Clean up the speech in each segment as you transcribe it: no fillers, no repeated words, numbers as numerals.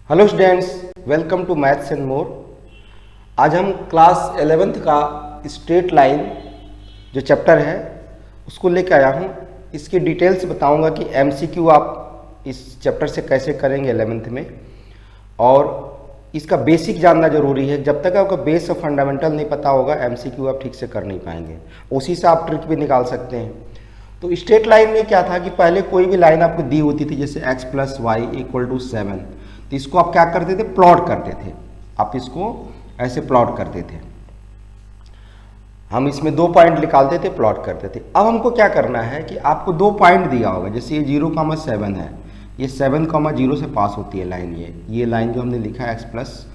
Hello students, welcome to maths and more. आज हम class 11th का स्ट्रेट लाइन जो चैप्टर है उसको लेकर आया हूँ। इसकी डिटेल्स बताऊँगा कि एमसीक्यू आप इस चैप्टर से कैसे करेंगे 11th में, और इसका बेसिक जानना जरूरी है। जब तक आपका बेस और फंडामेंटल नहीं पता होगा एमसीक्यू आप ठीक से कर नहीं पाएंगे। उसी से आप ट्रिक भी निकाल सकते हैं। तो स्ट्रेट लाइन में क्या था कि पहले कोई भी लाइन आपको दी होती थी, जैसे x plus Y equal to 7, तो इसको आप क्या करते थे, प्लॉट करते थे। आप इसको ऐसे प्लॉट करते थे, हम इसमें 2 पॉइंट निकालते थे, प्लॉट करते थे। अब हमको क्या करना है कि आपको 2 पॉइंट दिया होगा, जैसे ये 0,7 है, ये 7,0 से पास होती है लाइन। ये लाइन जो हमने लिखा है x plus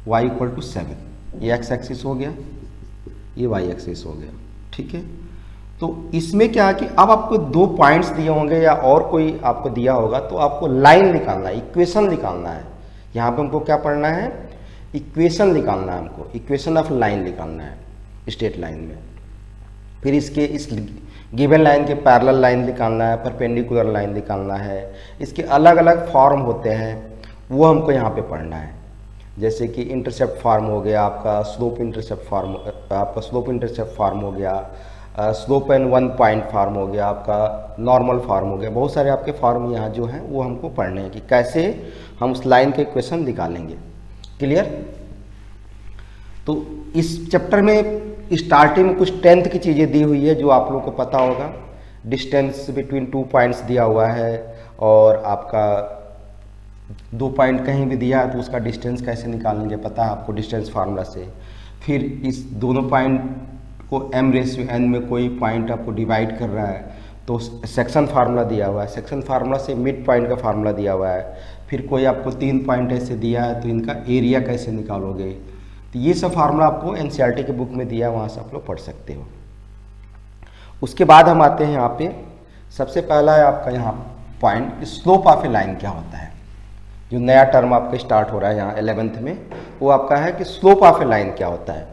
Y equal to 7, ये x एक्सिस हो गया, ये y एक्सिस हो गया, ठीक है। तो इसमें क्या है कि अब आपको 2 पॉइंट्स दिए होंगे या और कोई आपको दिया होगा, तो आपको लाइन निकालना है, इक्वेशन निकालना है। यहाँ पे हमको क्या पढ़ना है, इक्वेशन निकालना है, हमको इक्वेशन ऑफ लाइन निकालना है स्ट्रेट लाइन में। फिर इसके इस गिवन लाइन के पैरेलल लाइन निकालना है, परपेंडिकुलर लाइन निकालना है। इसके अलग अलग फॉर्म होते हैं, वो हमको यहाँ पे पढ़ना है। जैसे कि इंटरसेप्ट फॉर्म हो गया आपका, स्लोप इंटरसेप्ट फॉर्म, आपका स्लोप इंटरसेप्ट फॉर्म हो गया, स्लोप एंड 1 पॉइंट फार्म हो गया, आपका नॉर्मल फार्म हो गया। बहुत सारे आपके फॉर्म यहाँ जो हैं वो हमको पढ़ने हैं कि कैसे हम उस लाइन के इक्वेशन निकालेंगे। क्लियर? तो इस चैप्टर में स्टार्टिंग में कुछ 10th की चीज़ें दी हुई है जो आप लोगों को पता होगा। डिस्टेंस बिटवीन 2 पॉइंट्स दिया हुआ है, और आपका 2 पॉइंट कहीं भी दिया है तो उसका डिस्टेंस कैसे निकालेंगे पता है आपको, डिस्टेंस फार्मूला से। फिर इस दोनों पॉइंट को m/n में कोई पॉइंट आपको डिवाइड कर रहा है तो सेक्शन फार्मूला दिया हुआ है, सेक्शन फार्मूला से मिड पॉइंट का फार्मूला दिया हुआ है। फिर कोई आपको 3 पॉइंट ऐसे दिया है तो इनका एरिया कैसे निकालोगे, तो ये सब फार्मूला आपको एनसीईआरटी के बुक में दिया है, वहाँ से आप लोग पढ़ सकते हो। उसके बाद हम आते हैं यहाँ पे, सबसे पहला है आपका यहाँ point, slope of A line क्या होता है। जो नया टर्म आपका स्टार्ट हो रहा है यहाँ 11th में, वो आपका है कि स्लोप ऑफ ए लाइन क्या होता है।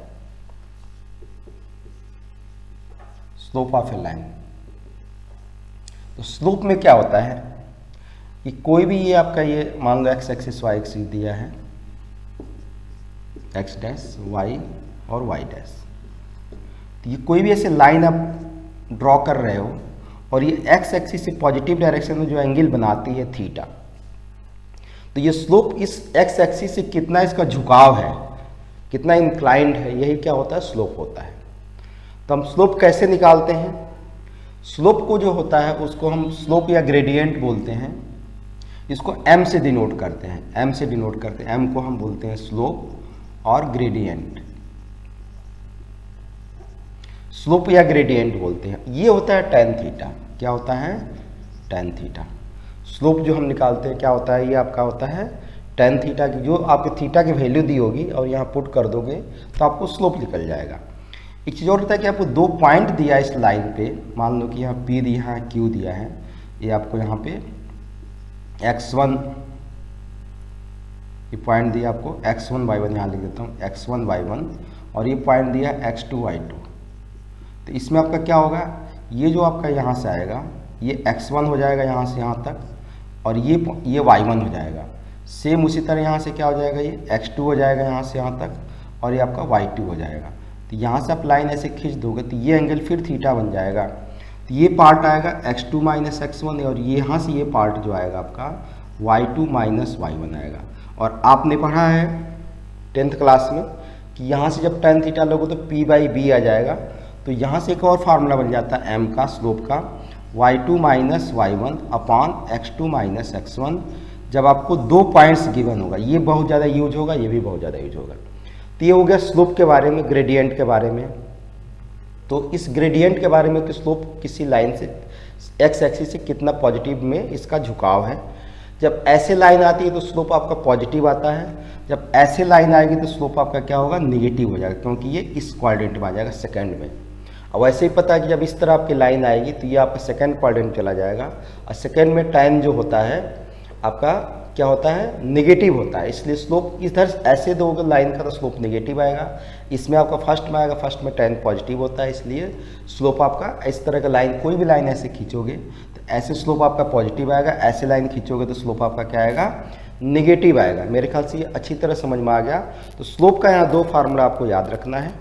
स्लोप ऑफ ए लाइन, तो स्लोप में क्या होता है कि कोई भी ये आपका, ये मान लो x एक्सिस y एक्सिस दिया है, x डैश y और y डैश, तो ये कोई भी ऐसे लाइन आप ड्रॉ कर रहे हो, और ये x एक्सिस से पॉजिटिव डायरेक्शन में जो एंगल बनाती है थीटा, तो ये स्लोप इस x एक्सिस से कितना इसका झुकाव है, कितना इंक्लाइंड है, यही क्या होता है, स्लोप होता है। तो हम स्लोप कैसे निकालते हैं, स्लोप को जो होता है उसको हम स्लोप या ग्रेडियंट बोलते हैं। इसको m से डिनोट करते हैं, m से डिनोट करते हैं, m को हम बोलते हैं स्लोप और ग्रेडियंट, स्लोप या ग्रेडियंट बोलते हैं। ये होता है tan थीटा, क्या होता है, tan थीटा। स्लोप जो हम निकालते हैं क्या होता है, ये आपका होता है tan थीटा की, जो आपके थीटा की वैल्यू दी होगी और यहाँ पुट कर दोगे तो आपको स्लोप निकल जाएगा। एक चीज़ और होता है कि आपको 2 पॉइंट दिया है इस लाइन पे, मान लो कि यहाँ P दिया है, Q दिया है, ये आपको यहाँ पे x1, ये पॉइंट दिया आपको x1 y1, यहाँ लिख देता हूँ x1 y1, और ये पॉइंट दिया x2 y2। तो इसमें आपका क्या होगा, ये जो आपका यहाँ से आएगा ये x1 हो जाएगा यहाँ से यहाँ तक, और ये y1 हो जाएगा। सेम उसी तरह यहाँ से क्या हो जाएगा, ये x2 हो जाएगा यहाँ से यहाँ तक, और ये आपका y2 हो जाएगा। तो यहाँ से आप लाइन ऐसे खींच दोगे तो ये एंगल फिर थीटा बन जाएगा। तो ये पार्ट आएगा x2 माइनस x1, और ये यहाँ से ये पार्ट जो आएगा आपका y2 माइनस y1 आएगा। और आपने पढ़ा है 10th क्लास में कि यहाँ से जब tan थीटा लोगे तो p/b आ जाएगा। तो यहाँ से एक और फार्मूला बन जाता है m का, स्लोप का, y2 minus y1 upon x2 minus x1। जब आपको 2 पॉइंट्स गिवन होगा, ये बहुत ज़्यादा यूज होगा, ये भी बहुत ज़्यादा यूज होगा। तो ये हो गया स्लोप के बारे में, ग्रेडियंट के बारे में। तो इस ग्रेडियंट के बारे में कि स्लोप किसी लाइन से x एक्सिस से कितना पॉजिटिव में इसका झुकाव है। जब ऐसे लाइन आती है तो स्लोप आपका पॉजिटिव आता है, जब ऐसे लाइन आएगी तो स्लोप आपका क्या होगा, निगेटिव हो जाएगा, क्योंकि ये इस क्वाड्रेंट में आ जाएगा, सेकंड में। और वैसे ही पता है कि जब इस तरह आपकी लाइन आएगी तो ये आपका सेकंड क्वाड्रेंट चला जाएगा, और सेकंड में टाइम जो होता है आपका क्या होता है, नेगेटिव होता है। इसलिए स्लोप इधर ऐसे दोगे लाइन का तो स्लोप नेगेटिव आएगा, इसमें आपका फर्स्ट में आएगा, फर्स्ट में tan पॉजिटिव होता है, इसलिए स्लोप आपका इस तरह का लाइन, कोई भी लाइन ऐसे खींचोगे तो ऐसे स्लोप आपका पॉजिटिव आएगा, ऐसे लाइन खींचोगे तो स्लोप आपका क्या आएगा, निगेटिव आएगा। मेरे ख्याल से ये अच्छी तरह समझ में आ गया। तो स्लोप का यहाँ दो फार्मूला आपको याद रखना है,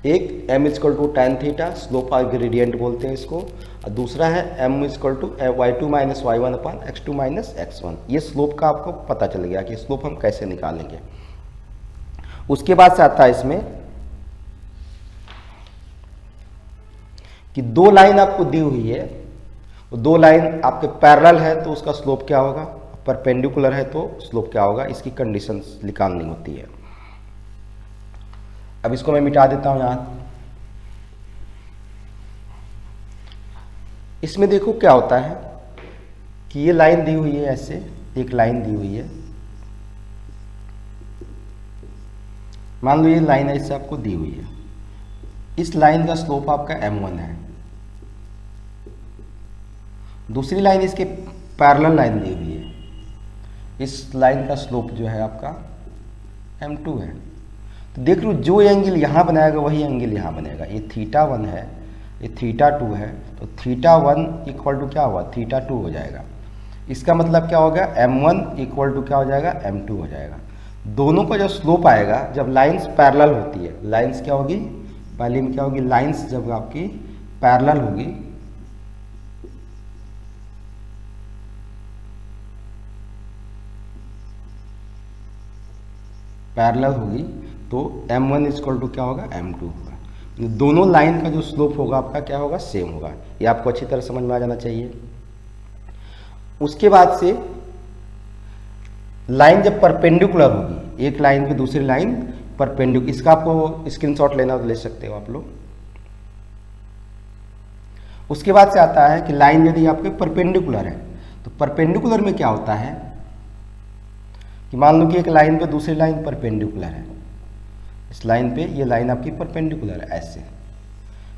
एक m equal to tan theta, slope का ग्रेडियंट बोलते हैं इसको, और दूसरा है m equal to y2 minus y one upon x2 minus x1। ये स्लोप का आपको पता चल गया कि स्लोप हम कैसे निकालेंगे। उसके बाद से आता है इसमें कि दो लाइन आपको दी हुई है, दो लाइन आपके पैरेलल है तो उसका स्लोप क्या होगा, परपेंडिकुलर है तो स्लोप क्या होगा, इसकी कंडीशंस निकालनी होती है। अब इसको मैं मिटा देता हूं यहां। इसमें देखो क्या होता है कि ये लाइन दी हुई है, ऐसे एक लाइन दी हुई है, मान लो ये लाइन ऐसे आपको दी हुई है। इस लाइन का स्लोप आपका m1 है, दूसरी लाइन इसके पैरेलल लाइन दी हुई है, इस लाइन का स्लोप जो है आपका m2 है। तो देख लो जो एंगल यहाँ बनाएगा वही एंगल यहाँ बनेगा। ये θ1 है, ये θ2 है, तो θ1 इक्वल टू क्या हुआ, θ2 हो जाएगा। इसका मतलब क्या होगा, m1 इक्वल टू क्या हो जाएगा, m2 हो जाएगा। दोनों का जो स्लोप आएगा जब लाइंस पैरेलल होती है, लाइंस क्या होगी, पहले में क्या होगी, लाइंस जब आपकी पैरेलल होगी तो m1 इक्वल टू क्या होगा, m2 होगा। दोनों लाइन का जो स्लोप होगा आपका क्या होगा, सेम होगा। ये आपको अच्छी तरह समझ में आ जाना चाहिए। उसके बाद से लाइन जब परपेंडिकुलर होगी, एक लाइन पे दूसरी लाइन परपेंडिकुलर, इसका आपको स्क्रीनशॉट लेना तो ले सकते हो आप लोग। उसके बाद से आता है कि लाइन यदि आपके परपेंडिकुलर है, तो परपेंडिकुलर में क्या होता है कि मान लो कि एक लाइन पे दूसरी लाइन परपेंडिकुलर है, इस लाइन पे ये लाइन आपकी परपेंडिकुलर है, ऐसे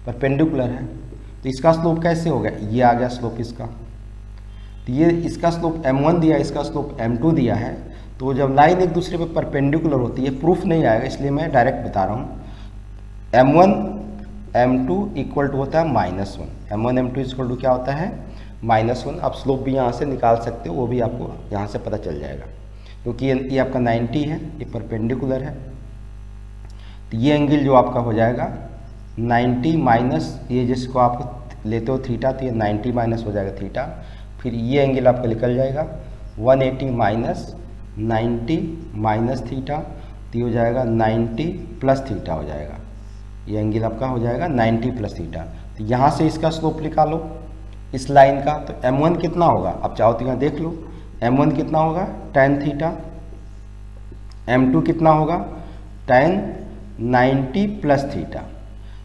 परपेंडिकुलर है, तो इसका स्लोप कैसे होगा, ये आ गया स्लोप इसका। तो ये इसका स्लोप m1 दिया, इसका स्लोप m2 दिया है। तो जब लाइन एक दूसरे पे परपेंडिकुलर होती है, प्रूफ नहीं आएगा इसलिए मैं डायरेक्ट बता रहा हूँ, m1 m2 इक्वल टू होता है -1, m1 m2 इक्वल टू क्या होता है, -1। आप स्लोप भी यहाँ से निकाल सकते हो, वो भी आपको यहाँ से पता चल जाएगा, क्योंकि ये आपका 90 है, ये परपेंडिकुलर है। तो ये एंगल जो आपका हो जाएगा 90 माइनस ये जिसको आप लेते हो थीटा, तो ये 90 माइनस हो जाएगा थीटा, फिर ये एंगल आपका निकल जाएगा 180 माइनस 90 माइनस थीटा, तो ये हो जाएगा 90 प्लस थीटा हो जाएगा। ये एंगल आपका हो जाएगा 90 प्लस थीटा। तो यहाँ से इसका स्लोप निकालो इस लाइन का, तो m1 कितना होगा, आप चाहो तो यहाँ देख लो, m1 कितना होगा tan थीटा, m2 कितना होगा tan 90 प्लस थीटा।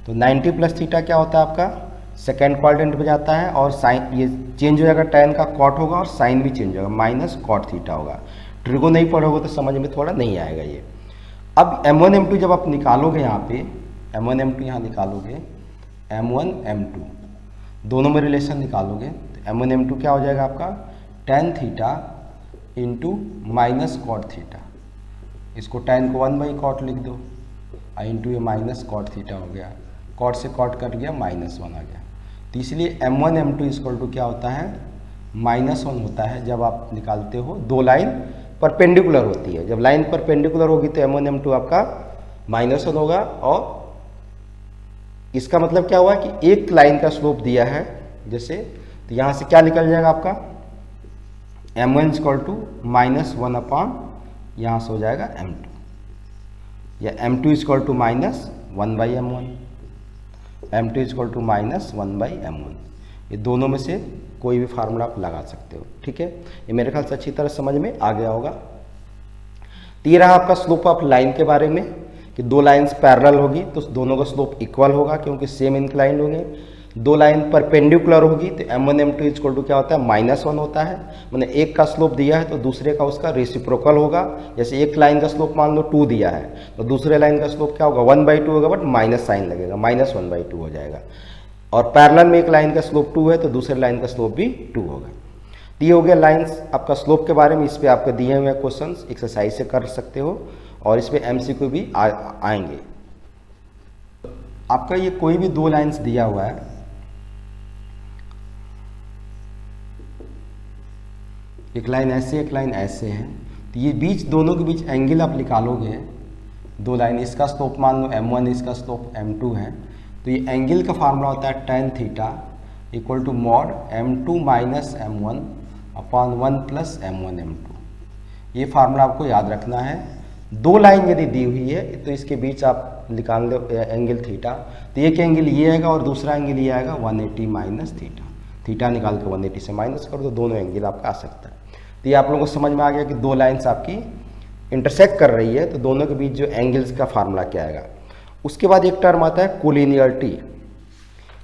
तो 90 प्लस थीटा क्या होता है आपका, सेकेंड क्वाड्रेंट में जाता है, और साइन ये चेंज हो जाएगा, tan का कॉट होगा और साइन भी चेंज होगा, माइनस कॉट थीटा होगा। ट्रिगो नहीं पढ़ोगे तो समझ में थोड़ा नहीं आएगा ये। अब m1 m2 जब आप निकालोगे, यहाँ पे m1 m2 यहाँ निकालोगे, m1 m2 दोनों में रिलेशन निकालोगे, तो m1 m2 क्या हो जाएगा आपका tan theta into minus cot theta. इसको tan को 1/cot लिख दो, इंटू ये माइनस कॉट थीटा हो गया, कॉट से कॉट कट गया, -1 आ गया। तो इसलिए m1 m2 इक्वल टू क्या होता है, -1 होता है जब आप निकालते हो दो लाइन परपेंडिकुलर होती है। जब लाइन परपेंडिकुलर होगी तो m1 m2 आपका -1 होगा। और इसका मतलब क्या हुआ कि एक लाइन का स्लोप दिया है जैसे, तो यहाँ से क्या निकल जाएगा आपका m1 इक्वल टू -1 अपॉन यहाँ से हो जाएगा m2, या m2 equal to -1/m1, m2 equal to -1/m1। ये दोनों में से कोई भी फार्मूला आप लगा सकते हो, ठीक है। ये मेरे ख्याल से अच्छी तरह समझ में आ गया होगा। तो ये रहा आपका स्लोप ऑफ लाइन के बारे में कि दो लाइंस पैरेलल होगी तो दोनों का स्लोप इक्वल होगा क्योंकि सेम इंक्लाइंड होंगे। दो लाइन परपेंडिकुलर होगी तो m1 m2 इक्वल टू क्या होता है, -1 होता है। मैंने एक का स्लोप दिया है तो दूसरे का उसका रेसिप्रोकल होगा। जैसे एक लाइन का स्लोप मान लो 2 दिया है तो दूसरे लाइन का स्लोप क्या होगा, 1/2 होगा, बट माइनस साइन लगेगा, -1/2 हो जाएगा। और पैरेलल में एक लाइन का स्लोप 2 है तो दूसरे लाइन का स्लोप भी 2 होगा। तो ये हो गया लाइंस आपका स्लोप के बारे में। इस पर आपके दिए हुए क्वेश्चंस एक्सरसाइज से कर सकते हो और इस पर MCQ भी आएंगे। आपका ये कोई भी दो लाइंस दिया हुआ है, एक लाइन ऐसे एक लाइन ऐसे है, तो ये बीच दोनों के बीच एंगल आप निकालोगे, दो लाइन, इसका स्लोप मान लो m1, इसका स्लोप m2 है, तो ये एंगल का फार्मूला होता है tan theta equal to mod m2 minus m1 upon 1 plus m1 m2। ये फार्मूला आपको याद रखना है। दो लाइन यदि दी हुई है तो इसके बीच आप निकाल लो एंगल थीटा, तो एक एंगल ये आएगा और दूसरा एंगल ये आएगा 180 माइनस थीटा। थीटा निकाल के 180 से माइनस करो तो दोनों एंगल आपका आ सकता है। तो ये आप लोगों को समझ में आ गया कि दो लाइन्स आपकी इंटरसेक्ट कर रही है तो दोनों के बीच जो एंगल्स का फार्मूला क्या आएगा। उसके बाद एक टर्म आता है कोलिनियरिटी।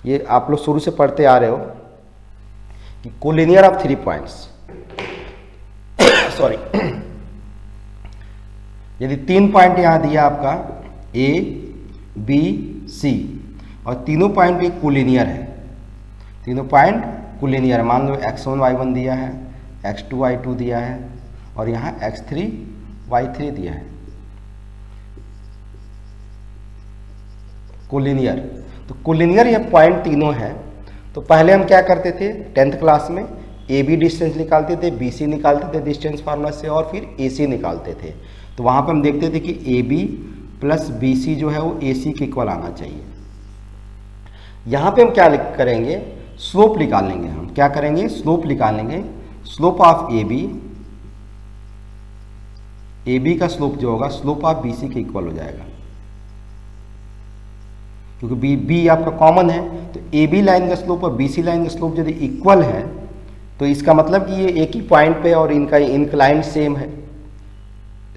ये आप लोग शुरू से पढ़ते आ रहे हो कि कोलिनियर ऑफ 3 पॉइंट्स सॉरी यदि 3 पॉइंट यहां दिया आपका A, B, C और तीनों पॉइंट भी कोलिनियर है, तीनों पॉइंट कोलिनियर, मान लो x1 y1 दिया है, x2 y2 दिया है और यहाँ x3 y3 दिया है, कोलिनियर। तो कोलिनियर ये पॉइंट तीनों हैं। तो पहले हम क्या करते थे 10th क्लास में, ए बी डिस्टेंस निकालते थे, बी सी निकालते थे डिस्टेंस फार्मूला से और फिर ए सी निकालते थे। तो वहाँ पर हम देखते थे कि A B plus B C जो है वो ए सी के इक्वल आना चाहिए। यहाँ पे हम क्या करेंगे, स्लोप निकालेंगे। हम क्या करेंगे, स्लोप निकालेंगे। स्लोप ऑफ ए बी का स्लोप जो होगा स्लोप ऑफ बी सी के इक्वल हो जाएगा, क्योंकि बी आपका कॉमन है। तो ए बी लाइन का स्लोप और बी सी लाइन का स्लोप यदि इक्वल है तो इसका मतलब कि ये एक ही पॉइंट पे और इनका इंक्लाइन सेम है,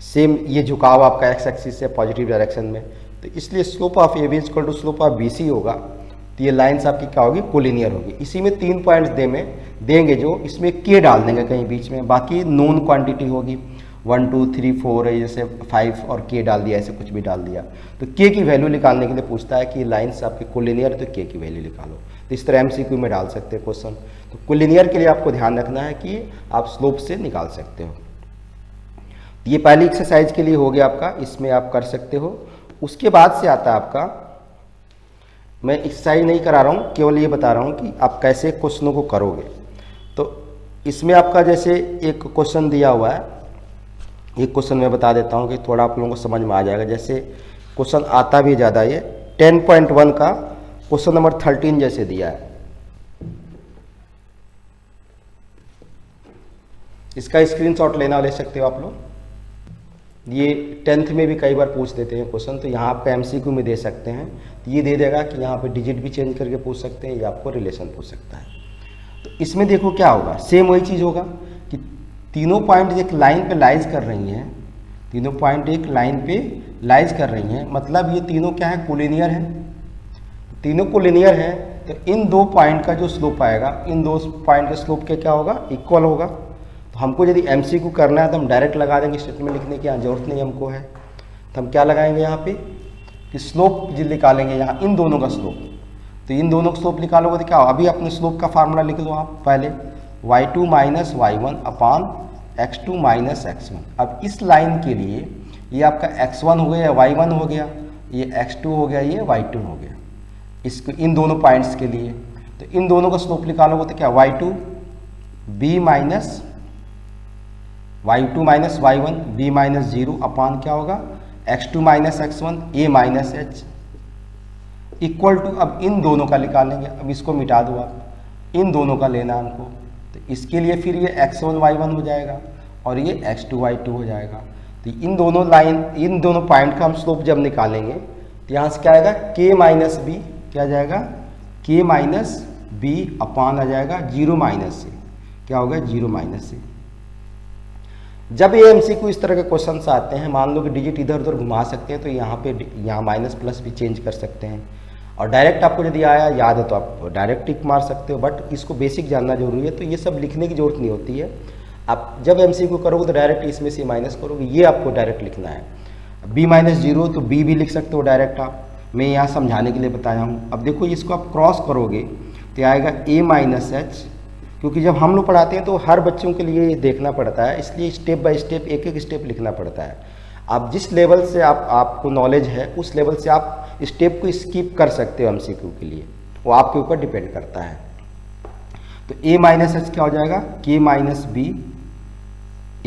सेम ये झुकाव आपका एक्स एक्सिस से पॉजिटिव डायरेक्शन में। तो इसलिए slope of A B equal to slope of B C होगा। तो ये लाइन्स आपकी क्या होगी, कोलिनियर होगी। इसी में 3 पॉइंट्स देंगे जो इसमें के डाल देंगे कहीं बीच में, बाकी नोन क्वांटिटी होगी 1 2 3 4 है, जैसे 5 और के डाल दिया, ऐसे कुछ भी डाल दिया। तो के की वैल्यू निकालने के लिए पूछता है कि लाइन्स आपके कोलिनियर, तो के की वैल्यू निकालो। तो इस तरह एमसीक्यू में डाल सकते हैं क्वेश्चन। तो कोलिनियर के लिए आपको ध्यान रखना है कि आप स्लोप से निकाल सकते हो। ये पहली एक्सरसाइज के लिए हो गया आपका, इसमें आप कर सकते हो। उसके बाद से आता है आपका, मैं एक्सरसाइज नहीं करा रहा हूँ, केवल ये बता रहा हूँ कि आप कैसे क्वेश्चनों को करोगे। तो इसमें आपका जैसे एक क्वेश्चन दिया हुआ है, एक क्वेश्चन मैं बता देता हूँ कि थोड़ा आप लोगों को समझ में आ जाएगा। जैसे क्वेश्चन आता भी ज़्यादा, ये 10.1 का क्वेश्चन नंबर 13 जैसे दिया है। इसका स्क्रीनशॉट लेना ले सकते हो आप लोग। ये 10th में भी कई बार पूछ देते हैं क्वेश्चन, तो यहाँ आपका एमसीक्यू में दे सकते हैं। तो ये दे देगा कि यहाँ पे डिजिट भी चेंज करके पूछ सकते हैं या आपको रिलेशन पूछ सकता है। तो इसमें देखो क्या होगा, सेम वही चीज़ होगा कि तीनों पॉइंट एक लाइन पे लाइज कर रही हैं, तीनों पॉइंट एक लाइन पे लाइज कर रही हैं, मतलब ये तीनों क्या है, कोलिनियर है। तीनों कोलिनियर है तो इन दो पॉइंट का जो स्लोप आएगा, इन दो पॉइंट का स्लोप क्या होगा, इक्वल होगा। तो हमको यदि एमसीक्यू करना है तो हम डायरेक्ट लगा देंगे, स्टेटमेंट लिखने की यहाँ जरूरत नहीं हमको है। तो हम क्या लगाएंगे यहाँ पे कि स्लोप जो निकालेंगे यहाँ इन दोनों का स्लोप। तो इन दोनों का स्लोप निकालोगे तो क्या हो, अभी अपने स्लोप का फार्मूला लिख दो आप पहले, y2 माइनस y1 अपान x2 माइनस x1। अब इस लाइन के लिए ये आपका x1 हो गया, y1 हो गया, ये x2 हो गया, ये y2 हो गया, इसको इन दोनों पॉइंट्स के लिए। तो इन दोनों का स्लोप निकालोगे तो क्या, y2 b minus y2 minus y1 b minus 0 upon क्या होगा x2 minus x1 a minus h equal to, अब इन दोनों का निकालेंगे। अब इसको मिटा दो आप, इन दोनों का लेना हमको। तो इसके लिए फिर ये x1 y1 हो जाएगा और ये x2 y2 हो जाएगा। तो इन दोनों लाइन, इन दोनों पॉइंट का हम स्लोप जब निकालेंगे तो यहाँ से क्या आएगा, k माइनस बी, क्या जाएगा k माइनस बी अपान आ जाएगा 0 माइनस से, क्या होगा 0 माइनस से। जब ये एमसीक्यू इस तरह के क्वेश्चन आते हैं, मान लो कि डिजिट इधर उधर घुमा सकते हैं, तो यहाँ पे यहाँ माइनस प्लस भी चेंज कर सकते हैं। और डायरेक्ट आपको यदि आया याद है तो आप डायरेक्ट टिक मार सकते हो, बट इसको बेसिक जानना जरूरी है। तो ये सब लिखने की जरूरत नहीं होती है। आप जब एमसीक्यू करोगे तो डायरेक्ट इसमें से माइनस करोगे, ये आपको डायरेक्ट लिखना है। b माइनस 0 तो b भी लिख सकते हो डायरेक्ट आप, मैं यहाँ समझाने के लिए बताया हूँ। अब देखो इसको आप क्रॉस करोगे तो आएगा a माइनस एच, क्योंकि जब हम लोग पढ़ाते हैं तो हर बच्चों के लिए देखना पड़ता है, इसलिए स्टेप बाय स्टेप एक एक स्टेप लिखना पड़ता है। आप जिस लेवल से आपको नॉलेज है उस लेवल से आप स्टेप को स्किप कर सकते हो एमसीक्यू के लिए, वो आपके ऊपर डिपेंड करता है। तो a माइनस एच क्या हो जाएगा, k minus B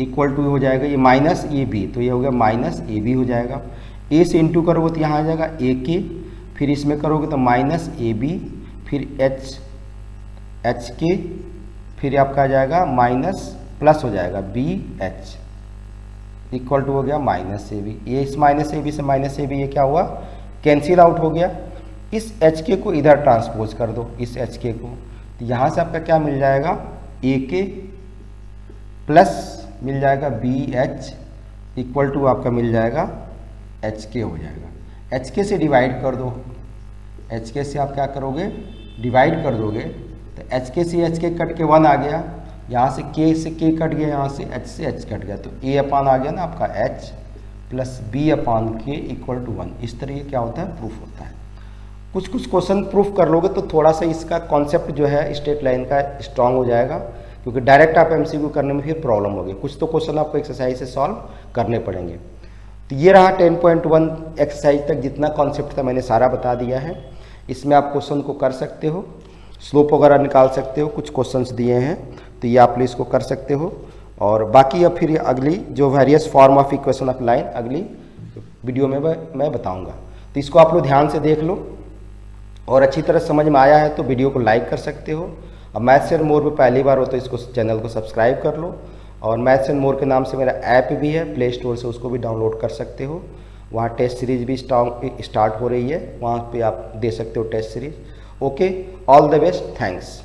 equal to हो जाएगा ये माइनस ए बी, तो ये हो गया माइनस ए बी हो जाएगा। ए से इंटू करोगे तो यहाँ आ जाएगा ए के, फिर इसमें करोगे तो माइनस ए बी, फिर एच के, फिर आपका आ जाएगा माइनस प्लस हो जाएगा बी एच, इक्वल टू हो गया माइनस ए बी। ये इस माइनस ए बी से माइनस ए बी ये क्या हुआ, कैंसिल आउट हो गया। इस एच के को इधर ट्रांसपोज कर दो, इस एच के को, तो यहाँ से आपका क्या मिल जाएगा, ए के प्लस मिल जाएगा बी एच इक्वल टू आपका मिल जाएगा एच के हो जाएगा। एच के से डिवाइड कर दो, एच के से आप क्या करोगे, डिवाइड कर दोगे, तो एच के से एच के कट के 1 आ गया, यहाँ से के कट गया, यहाँ से एच कट गया, तो ए अपान आ गया ना आपका एच प्लस बी अपान के इक्वल टू 1। इस तरह क्या होता है, प्रूफ होता है। कुछ क्वेश्चन प्रूफ कर लोगे तो थोड़ा सा इसका कॉन्सेप्ट जो है स्ट्रेट लाइन का स्ट्रांग हो जाएगा, क्योंकि डायरेक्ट आप एमसीक्यू करने में फिर प्रॉब्लम होगी। कुछ तो क्वेश्चन आपको एक्सरसाइज से सॉल्व करने पड़ेंगे। तो ये रहा 10.1 एक्सरसाइज तक जितना कॉन्सेप्ट था मैंने सारा बता दिया है। इसमें आप क्वेश्चन को कर सकते हो, स्लोप वगैरह निकाल सकते हो, कुछ क्वेश्चंस दिए हैं तो ये आप इसको कर सकते हो। और बाकी अब फिर अगली जो various form of equation of line अगली वीडियो में मैं बताऊंगा, तो इसको आप लोग ध्यान से देख लो और अच्छी तरह समझ में आया है तो वीडियो को लाइक कर सकते हो। अब मैथ्स एंड मोर में पहली बार हो तो इसको चैनल को सब्सक्राइब कर लो। और मैथ्स एंड मोर के नाम से मेरा ऐप भी है प्ले स्टोर से, उसको भी डाउनलोड कर सकते हो। वहाँ टेस्ट सीरीज भी स्टार्ट हो रही है, वहाँ पे आप दे सकते हो test series. Okay, all the best, thanks.